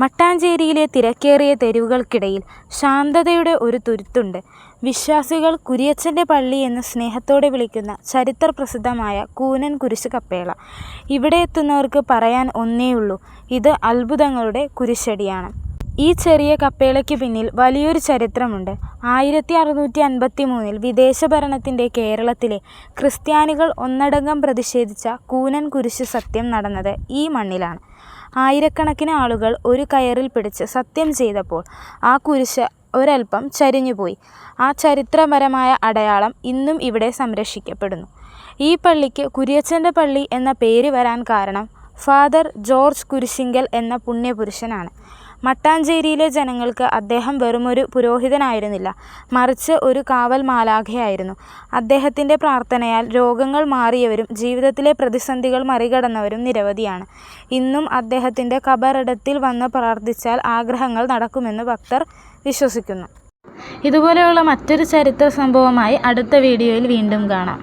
മട്ടാഞ്ചേരിയിലെ തിരക്കേറിയ തെരുവുകൾക്കിടയിൽ ശാന്തതയുടെ ഒരു തുരുത്തുണ്ട്. വിശ്വാസികൾ കുരിയച്ചൻ്റെ പള്ളി എന്ന് സ്നേഹത്തോടെ വിളിക്കുന്ന ചരിത്രപ്രസിദ്ധമായ കൂനൻ കുരിശ് കപ്പേള. ഇവിടെ എത്തുന്നവർക്ക് പറയാൻ ഒന്നേയുള്ളൂ, ഇത് അത്ഭുതങ്ങളുടെ കുരിശടിയാണ്. ഈ ചെറിയ കപ്പേളയ്ക്ക് പിന്നിൽ വലിയൊരു ചരിത്രമുണ്ട്. 1653 വിദേശ ഭരണത്തിൻ്റെ കേരളത്തിലെ ക്രിസ്ത്യാനികൾ ഒന്നടങ്കം പ്രതിഷേധിച്ച കൂനൻ കുരിശ് സത്യം നടന്നത് ഈ മണ്ണിലാണ്. ആയിരക്കണക്കിന് ആളുകൾ ഒരു കയറിൽ പിടിച്ച് സത്യം ചെയ്തപ്പോൾ ആ കുരിശ് ഒരൽപ്പം ചരിഞ്ഞുപോയി. ആ ചരിത്രപരമായ അടയാളം ഇന്നും ഇവിടെ സംരക്ഷിക്കപ്പെടുന്നു. ഈ പള്ളിക്ക് കുരിയച്ചൻ്റെ പള്ളി എന്ന പേര് വരാൻ കാരണം ഫാദർ ജോർജ് കുരിശിങ്കൽ എന്ന പുണ്യപുരുഷനാണ്. മട്ടാഞ്ചേരിയിലെ ജനങ്ങൾക്ക് അദ്ദേഹം വെറുമൊരു പുരോഹിതനായിരുന്നില്ല, മറിച്ച് ഒരു കാവൽ മാലാഖയായിരുന്നു. അദ്ദേഹത്തിൻ്റെ പ്രാർത്ഥനയാൽ രോഗങ്ങൾ മാറിയവരും ജീവിതത്തിലെ പ്രതിസന്ധികൾ മറികടന്നവരും നിരവധിയാണ്. ഇന്നും അദ്ദേഹത്തിൻ്റെ ഖബറിടത്തിൽ വന്ന് പ്രാർത്ഥിച്ചാൽ ആഗ്രഹങ്ങൾ നടക്കുമെന്ന് ഭക്തർ വിശ്വസിക്കുന്നു. ഇതുപോലെയുള്ള മറ്റൊരു ചരിത്ര സംഭവമായി അടുത്ത വീഡിയോയിൽ വീണ്ടും കാണാം.